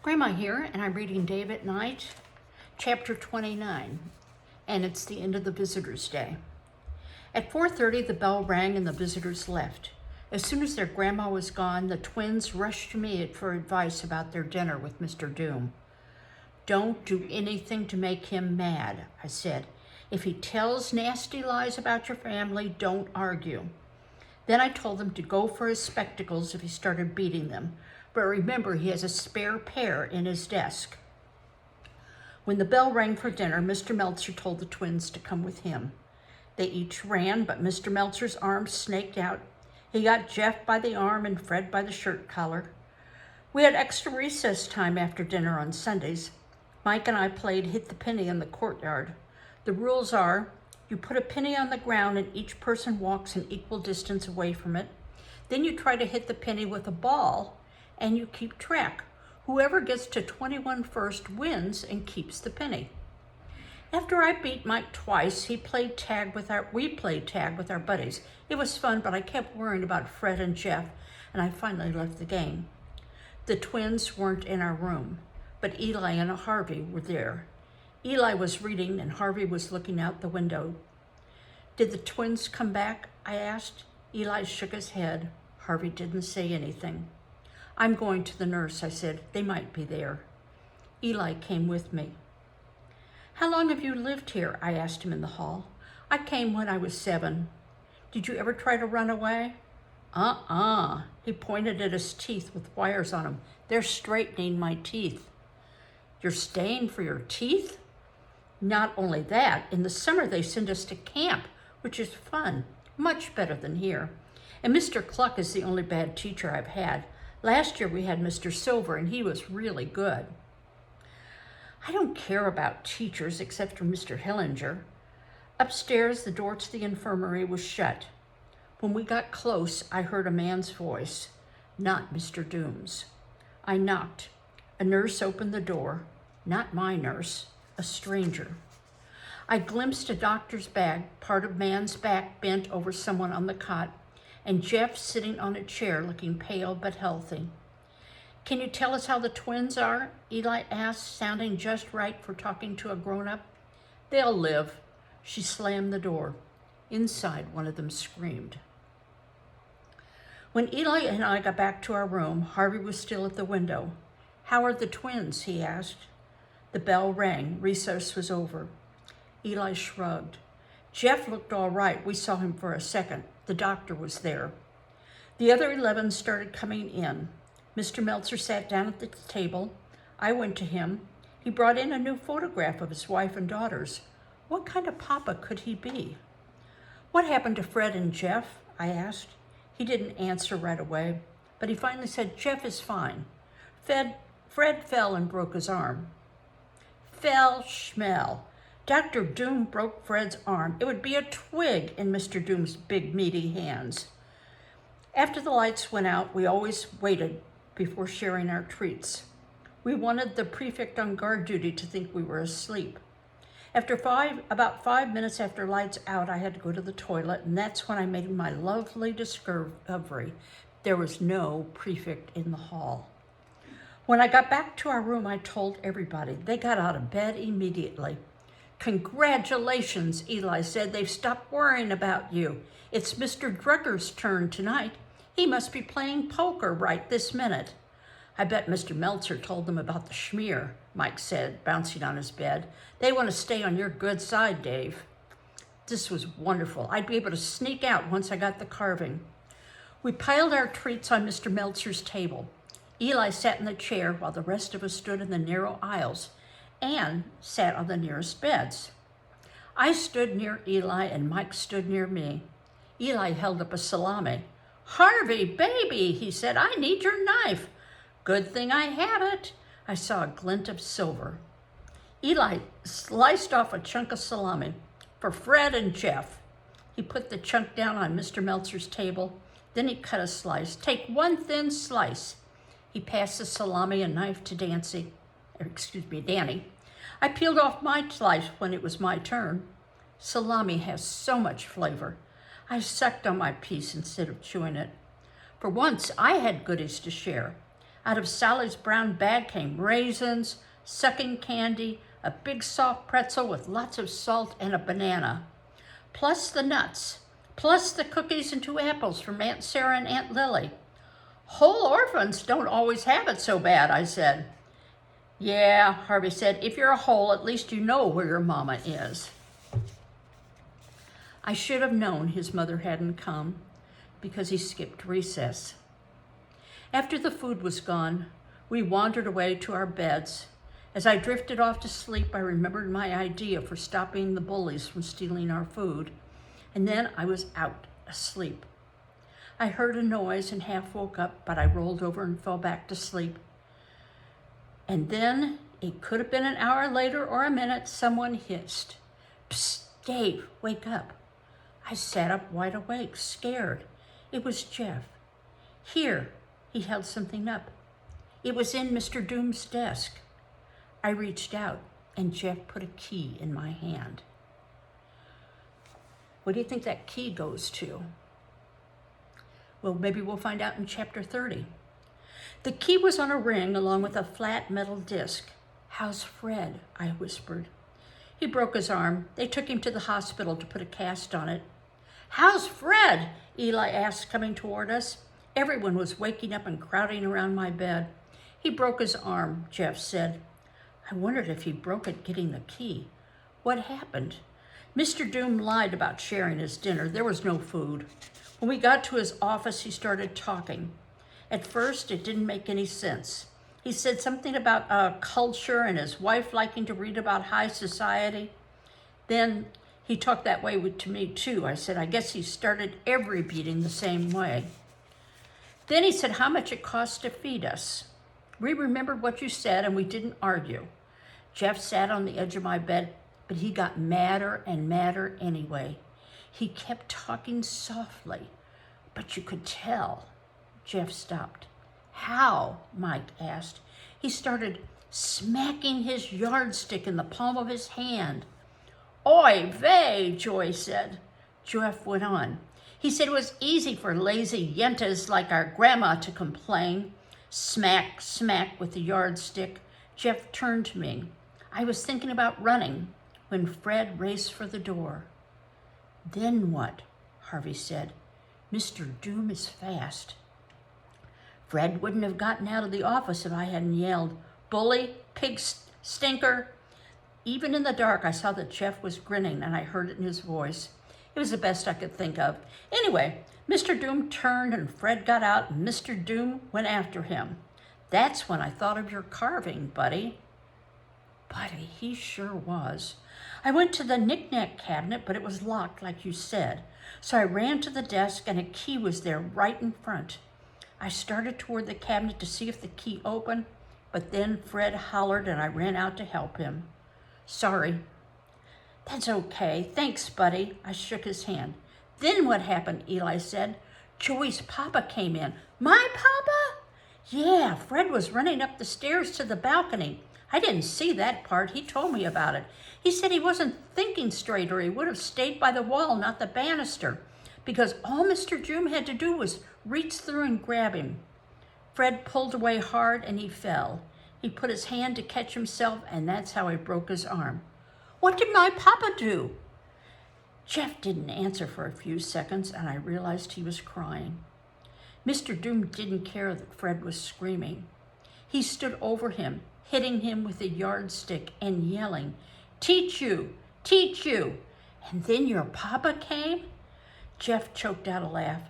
Grandma here, and I'm reading Dave at Night, chapter 29, and it's the end of the visitors' day. At 4:30, the bell rang and the visitors left. As soon as their grandma was gone, the twins rushed to me for advice about their dinner with Mr. Doom. "Don't do anything to make him mad," I said. "If he tells nasty lies about your family, don't argue." Then I told them to go for his spectacles if he started beating them. But remember, he has a spare pair in his desk. When the bell rang for dinner, Mr. Meltzer told the twins to come with him. They each ran, but Mr. Meltzer's arm snaked out. He got Jeff by the arm and Fred by the shirt collar. We had extra recess time after dinner on Sundays. Mike and I played hit the penny in the courtyard. The rules are, you put a penny on the ground and each person walks an equal distance away from it. Then you try to hit the penny with a ball and you keep track. Whoever gets to 21 first wins and keeps the penny. After I beat Mike twice, we played tag with our buddies. It was fun, but I kept worrying about Fred and Jeff, and I finally left the game. The twins weren't in our room, but Eli and Harvey were there. Eli was reading and Harvey was looking out the window. "Did the twins come back?" I asked. Eli shook his head. Harvey didn't say anything. "I'm going to the nurse," I said. "They might be there." Eli came with me. "How long have you lived here?" I asked him in the hall. "I came when I was 7. Did you ever try to run away?" He pointed at his teeth with wires on them. "They're straightening my teeth." "You're staying for your teeth?" "Not only that, in the summer they send us to camp, which is fun, much better than here. And Mr. Cluck is the only bad teacher I've had. Last year we had Mr. Silver, and he was really good." "I don't care about teachers except for Mr. Hillinger." Upstairs, the door to the infirmary was shut. When we got close, I heard a man's voice, not Mr. Doom's. I knocked. A nurse opened the door. Not my nurse, a stranger. I glimpsed a doctor's bag, part of man's back bent over someone on the cot, and Jeff sitting on a chair looking pale but healthy. "Can you tell us how the twins are?" Eli asked, sounding just right for talking to a grown-up. "They'll live." She slammed the door. Inside, one of them screamed. When Eli and I got back to our room, Harvey was still at the window. "How are the twins?" he asked. The bell rang. Recess was over. Eli shrugged. "Jeff looked all right. We saw him for a second. The doctor was there." The other 11 started coming in. Mr. Meltzer sat down at the table. I went to him. He brought in a new photograph of his wife and daughters. What kind of papa could he be? "What happened to Fred and Jeff?" I asked. He didn't answer right away, but he finally said, "Jeff is fine. Fred fell and broke his arm." "Fell schmel. Dr. Doom broke Fred's arm. It would be a twig in Mr. Doom's big, meaty hands." After the lights went out, we always waited before sharing our treats. We wanted the prefect on guard duty to think we were asleep. About 5 minutes after lights out, I had to go to the toilet, and that's when I made my lovely discovery. There was no prefect in the hall. When I got back to our room, I told everybody. They got out of bed immediately. "Congratulations," Eli said. "They've stopped worrying about you. It's Mr. Drucker's turn tonight. He must be playing poker right this minute." "I bet Mr. Meltzer told them about the schmear," Mike said, bouncing on his bed. "They want to stay on your good side, Dave." This was wonderful. I'd be able to sneak out once I got the carving. We piled our treats on Mr. Meltzer's table. Eli sat in the chair while the rest of us stood in the narrow aisles and sat on the nearest beds. I stood near Eli and Mike stood near me. Eli held up a salami. "Harvey, baby," he said, "I need your knife." "Good thing I have it." I saw a glint of silver. Eli sliced off a chunk of salami. "For Fred and Jeff." He put the chunk down on Mr. Meltzer's table. Then he cut a slice. "Take one thin slice." He passed the salami and knife to Danny. I peeled off my slice when it was my turn. Salami has so much flavor. I sucked on my piece instead of chewing it. For once, I had goodies to share. Out of Sally's brown bag came raisins, sucking candy, a big soft pretzel with lots of salt, and a banana, plus the nuts, plus the cookies and 2 apples from Aunt Sarah and Aunt Lily. Whole orphans don't always have it so bad, I said. Yeah, Harvey said, if you're a whole, at least you know where your mama is. I should have known his mother hadn't come because he skipped recess. After the food was gone, we wandered away to our beds. As I drifted off to sleep, I remembered my idea for stopping the bullies from stealing our food, and then I was out, asleep. I heard a noise and half woke up, but I rolled over and fell back to sleep. And then, it could have been an hour later or a minute, someone hissed, "Psst, Dave, wake up." I sat up wide awake, scared. It was Jeff. Here, he held something up. It was in Mr. Doom's desk. I reached out, and Jeff put a key in my hand. What do you think that key goes to? Well, maybe we'll find out in chapter 30. The key was on a ring along with a flat metal disc. "How's Fred?" I whispered. "He broke his arm. They took him to the hospital to put a cast on it." "How's Fred?" Eli asked, coming toward us. Everyone was waking up and crowding around my bed. "He broke his arm," Jeff said. I wondered if he broke it getting the key. What happened? Mr. Doom lied about sharing his dinner. There was no food. When we got to his office, he started talking. At first, it didn't make any sense. He said something about culture and his wife liking to read about high society. Then he talked that way to me too. I said, I guess he started every meeting the same way. Then he said how much it cost to feed us. We remembered what you said and we didn't argue. Jeff sat on the edge of my bed, but he got madder and madder anyway. He kept talking softly, but you could tell. Jeff stopped. "How?" Mike asked. He started smacking his yardstick in the palm of his hand. "Oy vey," Joy said. Jeff went on. He said it was easy for lazy yentas like our grandma to complain. Smack, smack with the yardstick. Jeff turned to me. I was thinking about running when Fred raced for the door. "Then what?" Harvey said. "Mr. Doom is fast." Fred wouldn't have gotten out of the office if I hadn't yelled, "Bully, pig stinker." Even in the dark, I saw that Jeff was grinning, and I heard it in his voice. It was the best I could think of. Anyway, Mr. Doom turned, and Fred got out, and Mr. Doom went after him. That's when I thought of your carving, Buddy. Buddy, he sure was. I went to the knick-knack cabinet, but it was locked, like you said. So I ran to the desk, and a key was there right in front. I started toward the cabinet to see if the key opened, but then Fred hollered, and I ran out to help him. Sorry. That's okay. Thanks, Buddy. I shook his hand. Then what happened? Eli said. Joey's papa came in. My papa? Yeah, Fred was running up the stairs to the balcony. I didn't see that part. He told me about it. He said he wasn't thinking straight, or he would have stayed by the wall, not the banister, because all Mr. Doom had to do was reach through and grab him. Fred pulled away hard and he fell. He put his hand to catch himself, and that's how he broke his arm. What did my papa do? Jeff didn't answer for a few seconds, and I realized he was crying. Mr. Doom didn't care that Fred was screaming. He stood over him, hitting him with a yardstick and yelling, Teach you! Teach you! And then your papa came? Jeff choked out a laugh.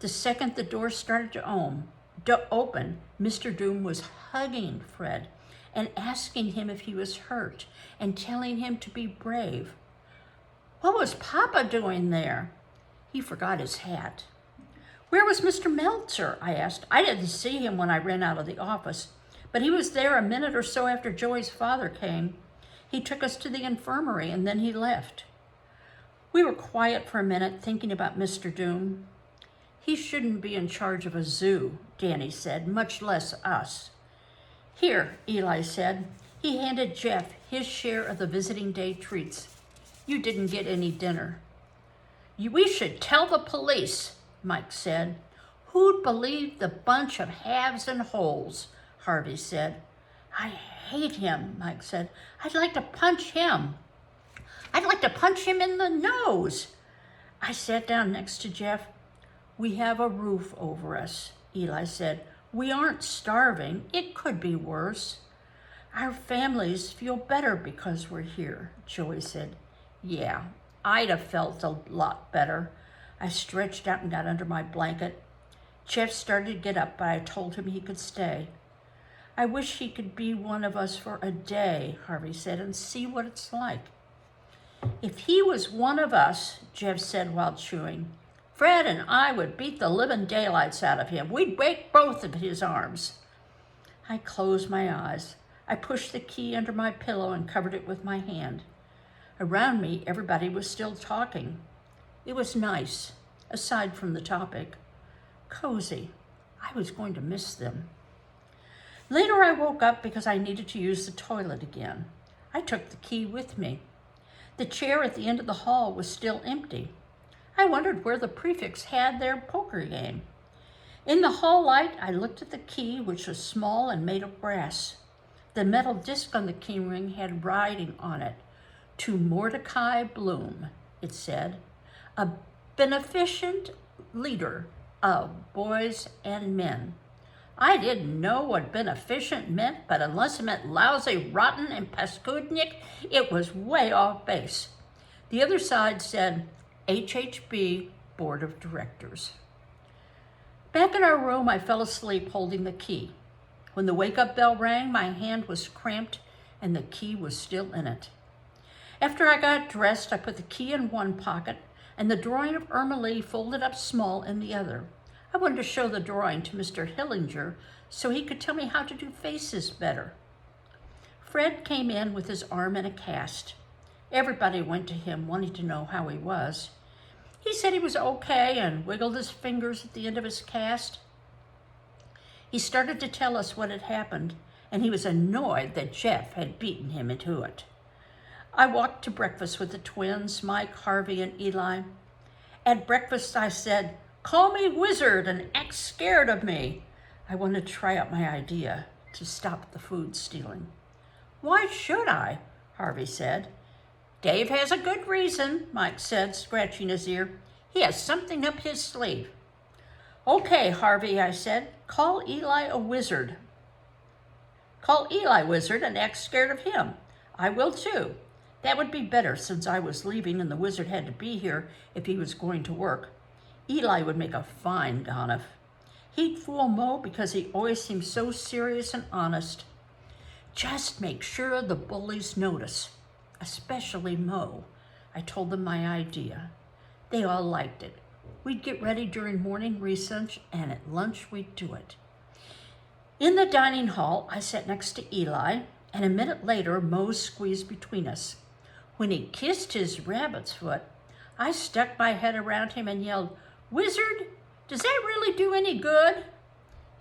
The second the door started to open, Mr. Doom was hugging Fred and asking him if he was hurt and telling him to be brave. What was Papa doing there? He forgot his hat. Where was Mr. Meltzer? I asked. I didn't see him when I ran out of the office, but he was there a minute or so after Joey's father came. He took us to the infirmary and then he left. We were quiet for a minute, thinking about Mr. Doom. He shouldn't be in charge of a zoo, Danny said, much less us. Here, Eli said. He handed Jeff his share of the visiting day treats. You didn't get any dinner. We should tell the police, Mike said. Who'd believe the bunch of haves and holes, Harvey said. I hate him, Mike said. I'd like to punch him. I'd like to punch him in the nose. I sat down next to Jeff. We have a roof over us, Eli said. We aren't starving. It could be worse. Our families feel better because we're here, Joey said. Yeah, I'd have felt a lot better. I stretched out and got under my blanket. Jeff started to get up, but I told him he could stay. I wish he could be one of us for a day, Harvey said, and see what it's like. If he was one of us, Jeff said while chewing, Fred and I would beat the living daylights out of him. We'd break both of his arms. I closed my eyes. I pushed the key under my pillow and covered it with my hand. Around me, everybody was still talking. It was nice, aside from the topic. Cozy. I was going to miss them. Later, I woke up because I needed to use the toilet again. I took the key with me. The chair at the end of the hall was still empty. I wondered where the prefects had their poker game. In the hall light, I looked at the key, which was small and made of brass. The metal disc on the key ring had writing on it. To Mordecai Bloom, it said, a beneficent leader of boys and men. I didn't know what beneficent meant, but unless it meant lousy, rotten, and paskudnik, it was way off base. The other side said, HHB Board of Directors. Back in our room, I fell asleep holding the key. When the wake-up bell rang, my hand was cramped and the key was still in it. After I got dressed, I put the key in one pocket and the drawing of Irma Lee folded up small in the other. I wanted to show the drawing to Mr. Hillinger so he could tell me how to do faces better. Fred came in with his arm in a cast. Everybody went to him wanting to know how he was. He said he was okay and wiggled his fingers at the end of his cast. He started to tell us what had happened, and he was annoyed that Jeff had beaten him into it. I walked to breakfast with the twins, Mike, Harvey, and Eli. At breakfast, I said, call me wizard and act scared of me. I wanted to try out my idea to stop the food stealing. Why should I? Harvey said. Dave has a good reason, Mike said, scratching his ear. He has something up his sleeve. Okay, Harvey, I said, call Eli a wizard. Call Eli wizard and act scared of him. I will too. That would be better since I was leaving and the wizard had to be here if he was going to work. Eli would make a fine Ganef. He'd fool Mo because he always seems so serious and honest. Just make sure the bullies notice, especially Mo. I told them my idea. They all liked it. We'd get ready during morning recess, and at lunch we'd do it. In the dining hall, I sat next to Eli, and a minute later, Mo squeezed between us. When he kissed his rabbit's foot, I stuck my head around him and yelled, Wizard, does that really do any good?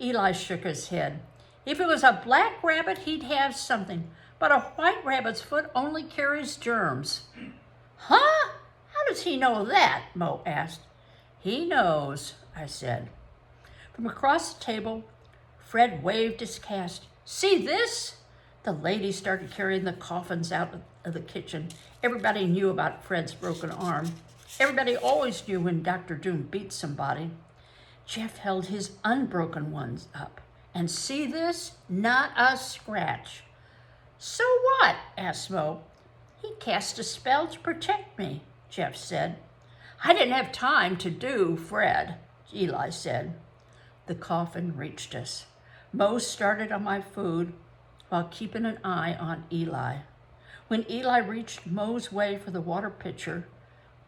Eli shook his head. If it was a black rabbit, he'd have something, but a white rabbit's foot only carries germs. Huh? How does he know that? Mo asked. He knows, I said. From across the table, Fred waved his cast. See this? The lady started carrying the coffins out of the kitchen. Everybody knew about Fred's broken arm. Everybody always knew when Dr. Doom beat somebody. Jeff held his unbroken ones up. And see this? Not a scratch. So what? Asked Mo. He cast a spell to protect me, Jeff said. I didn't have time to do, Fred, Eli said. The coffin reached us. Mo started on my food while keeping an eye on Eli. When Eli reached Mo's way for the water pitcher,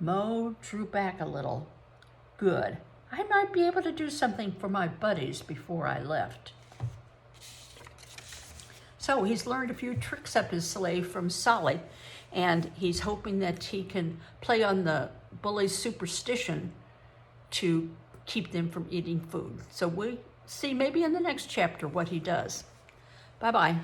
Mo drew back a little. Good. I might be able to do something for my buddies before I left. So he's learned a few tricks up his sleeve from Solly, and he's hoping that he can play on the bullies' superstition to keep them from eating food. So we'll see maybe in the next chapter what he does. Bye-bye.